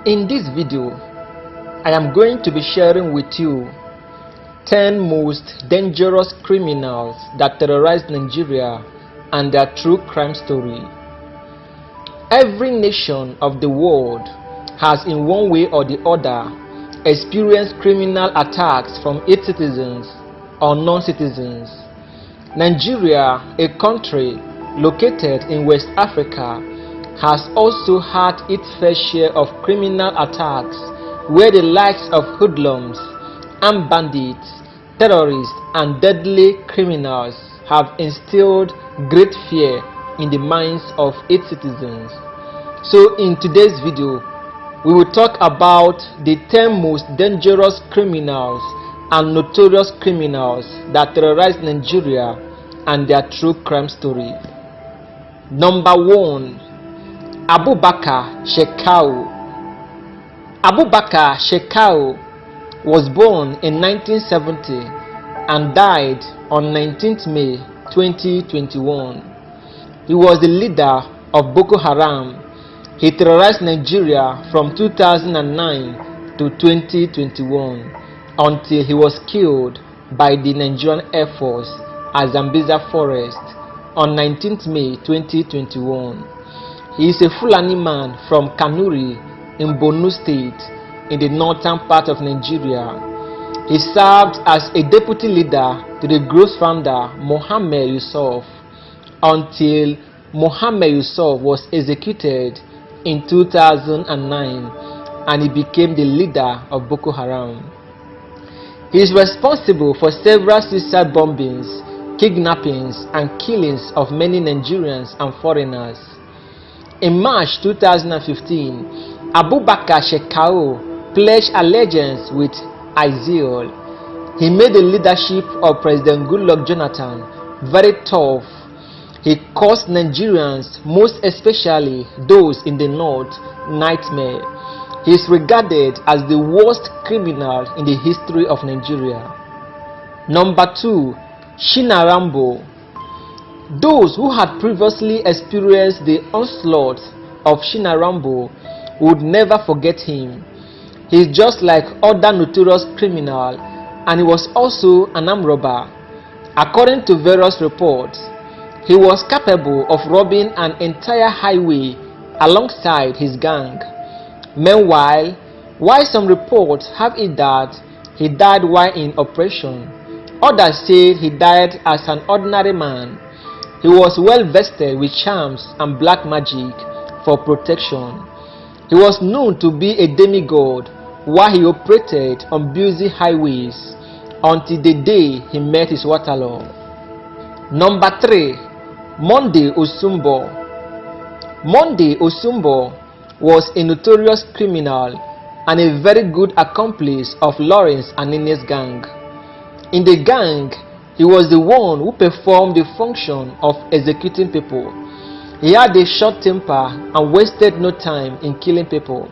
In this video, I am going to be sharing with you 10 most dangerous criminals that terrorize Nigeria and their true crime story. Every nation of the world has in one way or the other experienced criminal attacks from its citizens or non-citizens. Nigeria, a country located in West Africa, has also had its fair share of criminal attacks where the likes of hoodlums, armed bandits, terrorists, and deadly criminals have instilled great fear in the minds of its citizens. So in today's video, we will talk about the 10 most dangerous criminals and notorious criminals that terrorize Nigeria and their true crime story. Number 1. Abubakar Shekau. Abubakar Shekau was born in 1970 and died on 19th May 2021. He was the leader of Boko Haram. He terrorized Nigeria from 2009 to 2021 until he was killed by the Nigerian Air Force at Zambiza Forest on 19th May 2021. He is a Fulani man from Kanuri in Borno State in the northern part of Nigeria. He served as a deputy leader to the group's founder Mohammed Yusuf until Mohammed Yusuf was executed in 2009 and he became the leader of Boko Haram. He is responsible for several suicide bombings, kidnappings, and killings of many Nigerians and foreigners. In March 2015, Abubakar Shekau pledged allegiance with ISIL. He made the leadership of President Goodluck Jonathan very tough. He caused Nigerians, most especially those in the north, nightmare. He is regarded as the worst criminal in the history of Nigeria. Number 2. Shina Rambo. Those who had previously experienced the onslaught of Shina Rambo would never forget him. He is just like other notorious criminals, and he was also an armed robber. According to various reports, he was capable of robbing an entire highway alongside his gang. Meanwhile, while some reports have it that he died while in operation, others said he died as an ordinary man. He was well vested with charms and black magic for protection. He was known to be a demigod while he operated on busy highways until the day he met his Waterloo. Number 3. Monday Usunbo. Monday Usunbo was a notorious criminal and a very good accomplice of Lawrence Anine's gang. In the gang, he was the one who performed the function of executing people. He had a short temper and wasted no time in killing people.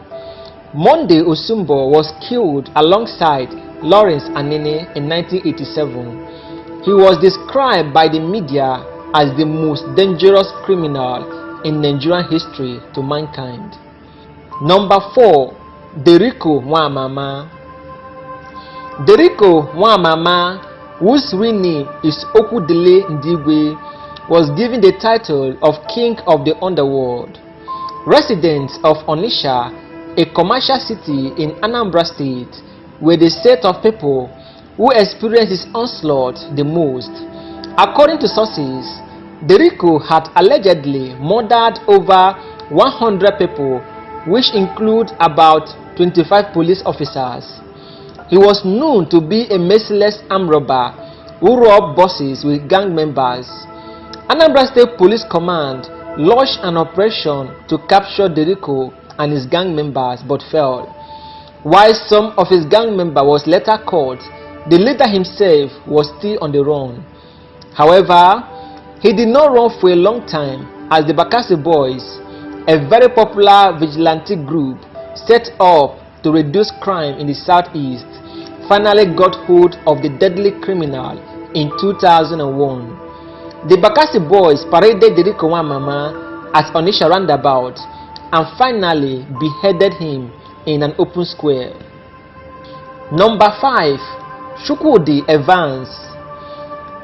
Monday Usunbo was killed alongside Lawrence Anine in 1987. He was described by the media as the most dangerous criminal in Nigerian history to mankind. Number 4. Derico Wamama. Derico Wamama, whose real name is Okudele Ndigwe, was given the title of King of the Underworld. Residents of Onitsha, a commercial city in Anambra State, were the set of people who experienced his onslaught the most. According to sources, Derico had allegedly murdered over 100 people, which include about 25 police officers. He was known to be a merciless armed robber who robbed buses with gang members. Anambra State Police Command launched an operation to capture Derico and his gang members but failed. While some of his gang members was later caught, the leader himself was still on the run. However, he did not run for a long time as the Bakassi Boys, a very popular vigilante group set up to reduce crime in the southeast, finally got hold of the deadly criminal in 2001. The Bakassi Boys paraded Derico Wamama at Onitsha roundabout and finally beheaded him in an open square. Number 5. Chukwudi Evans.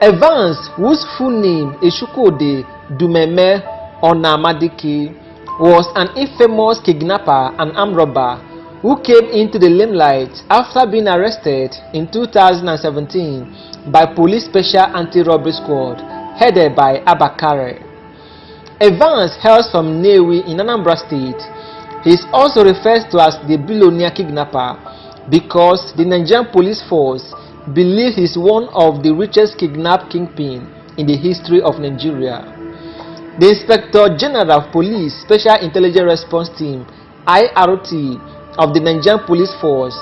Evans, whose full name is Chukwudi Dumeme Onamadike, was an infamous kidnapper and armed robber who came into the limelight after being arrested in 2017 by Police Special Anti-Robbery Squad headed by Abakare. Evans hails from Nnewi in Anambra State. He is also referred to as the billionaire kidnapper because the Nigerian police force believes he is one of the richest kidnap kingpin in the history of Nigeria. The Inspector General of Police Special Intelligence Response Team (IRT) of the Nigerian Police Force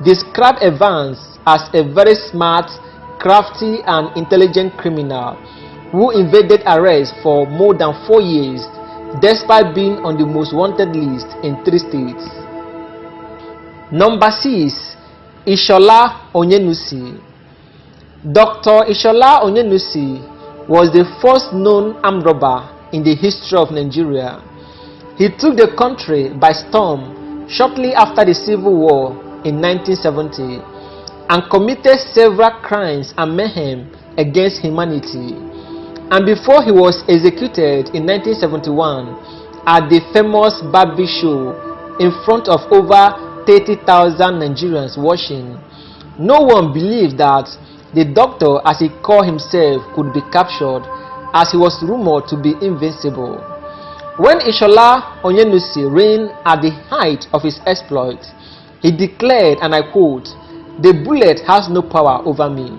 described Evans as a very smart, crafty and intelligent criminal who evaded arrest for more than 4 years despite being on the most wanted list in 3 states. Number 6. Ishola Oyenusi. Dr. Ishola Oyenusi was the first known armed robber in the history of Nigeria. He took the country by storm shortly after the Civil War in 1970 and committed several crimes and mayhem against humanity. And before he was executed in 1971 at the famous Barbie show in front of over 30,000 Nigerians watching, no one believed that the doctor, as he called himself, could be captured, as he was rumored to be invincible. When Ishola Oyenusi reigned at the height of his exploit, he declared, and I quote, "The bullet has no power over me."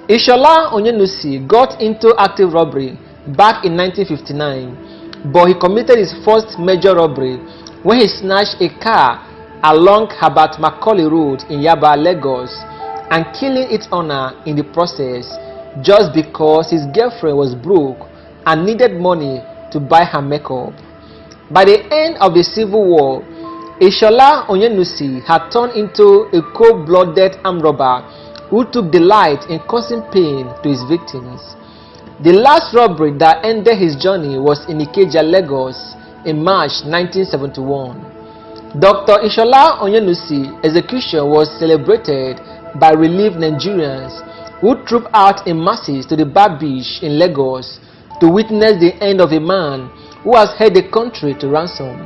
Ishola Oyenusi got into active robbery back in 1959, but he committed his first major robbery when he snatched a car along Habat Macaulay Road in Yaba, Lagos, and killing its owner in the process just because his girlfriend was broke and needed money to buy her makeup. By the end of the Civil War, Ishola Oyenusi had turned into a cold-blooded armed robber who took delight in causing pain to his victims. The last robbery that ended his journey was in Ikeja, Lagos in March 1971. Dr. Ishola Oyenusi execution was celebrated by relieved Nigerians who trooped out in masses to the Bar Beach in Lagos to witness the end of a man who has held the country to ransom.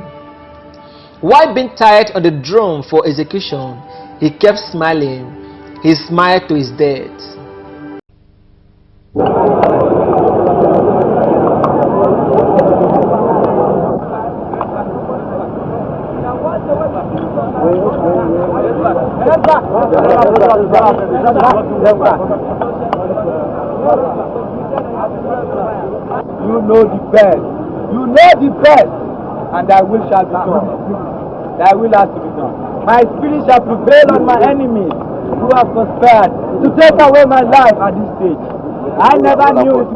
While being tied on the drum for execution, he kept smiling. He smiled to his death. You know the best. You know the best. And thy will shall be done. Thy will has to be done. My spirit shall prevail on my enemies who have conspired to take away my life at this stage. I never knew it.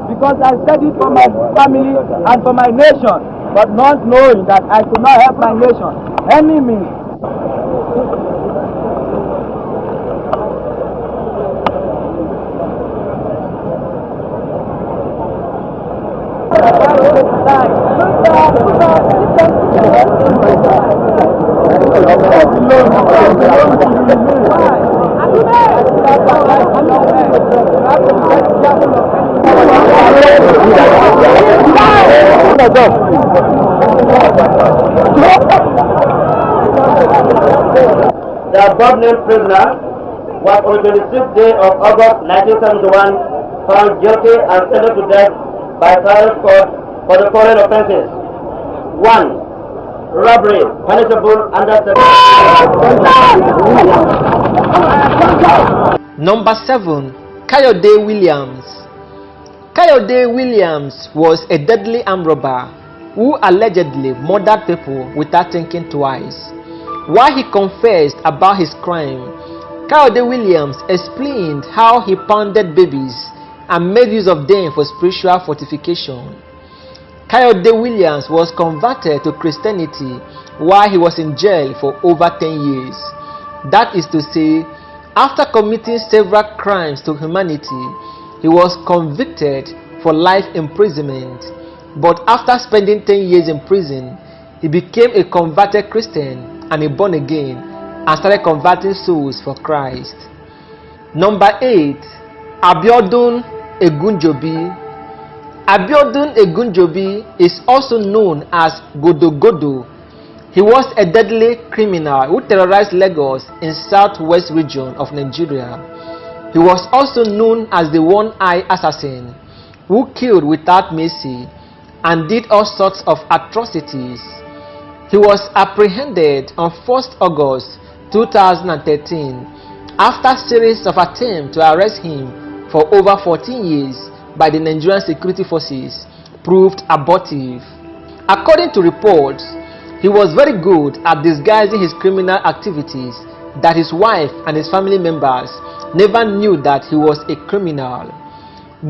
Because I said it for my family and for my nation, but not knowing that I could not help my nation. Enemies. The above-named prisoner was on the 26th day of August 1971 found guilty and sentenced to death by trial court for the following offences: 1. Robbery, punishable under Number 7. Coyote Williams. Coyote Williams was a deadly armed robber who allegedly murdered people without thinking twice. While he confessed about his crime, Coyote Williams explained how he pounded babies and made use of them for spiritual fortification. Coyote Williams was converted to Christianity while he was in jail for over 10 years. That is to say, After committing several crimes to humanity, he was convicted for life imprisonment. But after spending 10 years in prison, he became a converted Christian and a born again and started converting souls for Christ. Number 8. Abiodun Ogunjobi. Abiodun Ogunjobi is also known as Godo. He was a deadly criminal who terrorized Lagos in southwest region of Nigeria. He was also known as the one-eye assassin who killed without mercy and did all sorts of atrocities. He was apprehended on 1st August 2013 after a series of attempts to arrest him for over 14 years by the Nigerian security forces proved abortive. According to reports, he was very good at disguising his criminal activities that his wife and his family members never knew that he was a criminal.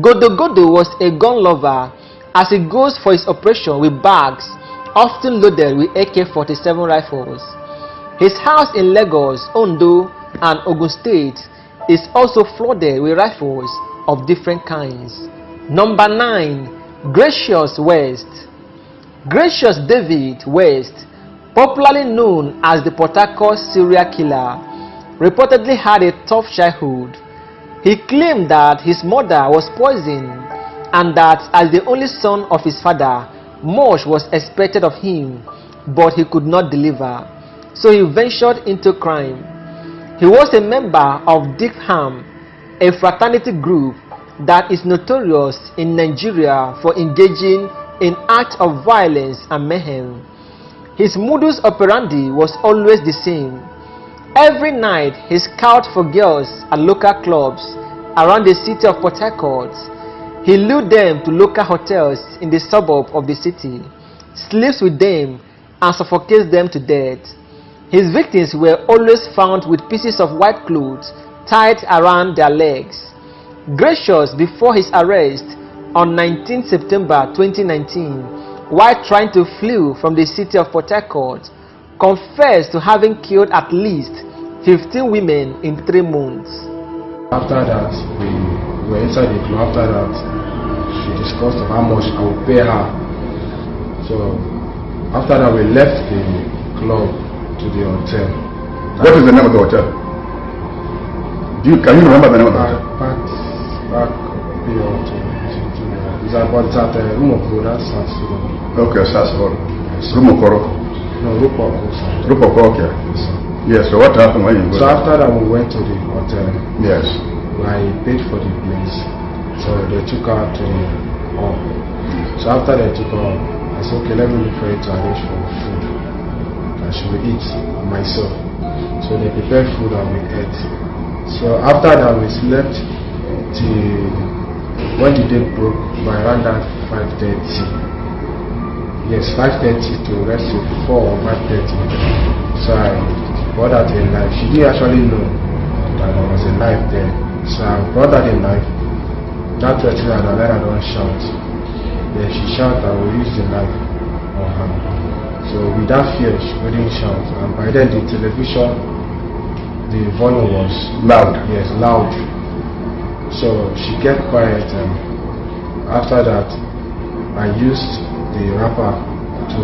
Godo was a gun lover as he goes for his operation with bags often loaded with AK-47 rifles. His house in Lagos, Ondo and Ogun State is also flooded with rifles of different kinds. Number 9. Gracious West. Gracious David West, popularly known as the Port Harcourt serial killer, reportedly had a tough childhood. He claimed that his mother was poisoned and that as the only son of his father, much was expected of him, but he could not deliver. So he ventured into crime. He was a member of Dick Ham, a fraternity group that is notorious in Nigeria for engaging in acts of violence and mayhem. His modus operandi was always the same. Every night he scouted for girls at local clubs around the city of Port Harcourt. He lured them to local hotels in the suburb of the city, sleeps with them and suffocates them to death. His victims were always found with pieces of white clothes tied around their legs. Gracious, before his arrest on 19 September 2019, while trying to flee from the city of Port Harcourt, confessed to having killed at least 15 women in 3 months. After that, we were inside the club. After that, she discussed how much I would pay her. So after that, we left the club to the hotel. What is the name of the hotel? Can you remember the name of the hotel? Back it's at Rumoko, that's Sassuolo. Okay, Sassuolo. Rumoko. No, Rumoko. Rumoko, okay. Yes, so what happened when you go So after that, we went to the hotel. Yes. I paid for the place. So they took her to home. So after they took her, I said, okay, let me look for it to arrange for food. I should eat myself. So they prepared food and we ate. So after that, we slept till when the day broke by around that 5:30. Yes, 5:30 to rest till 4 or 5:30. So I brought out a knife. She didn't actually know that there was a knife there. So I brought out a knife. That was her and I let her don't shout. Then she shouted and we used the knife on her. So without fear, she couldn't shout. And by then the television, the volume was loud. Yes, loud. So she kept quiet, and after that I used the wrapper to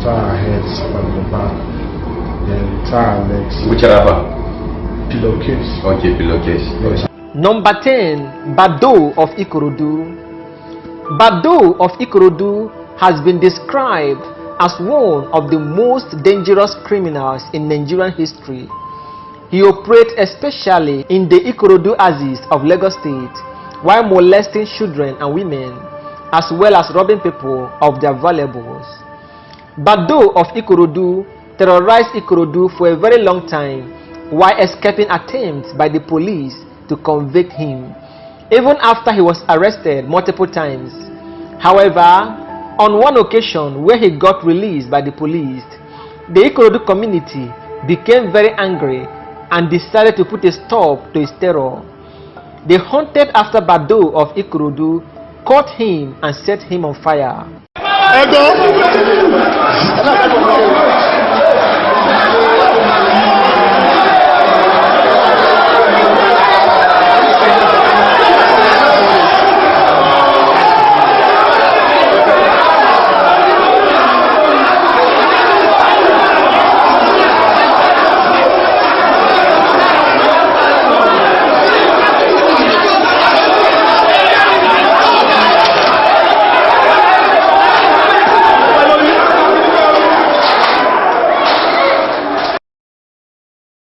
tie her heads from the back, then tie her legs. Which wrapper? Pillowcase. Okay, pillowcase. Yes. Number 10. Badoo of Ikorodu. Badoo of Ikorodu has been described as one of the most dangerous criminals in Nigerian history. He operates especially in the Ikorodu axis of Lagos State while molesting children and women, as well as robbing people of their valuables. Badoo of Ikorodu terrorized Ikorodu for a very long time while escaping attempts by the police to convict him, even after he was arrested multiple times. However, on one occasion where he got released by the police, the Ikorodu community became very angry and decided to put a stop to his terror. They hunted after Badoo of Ikorodu, caught him and set him on fire.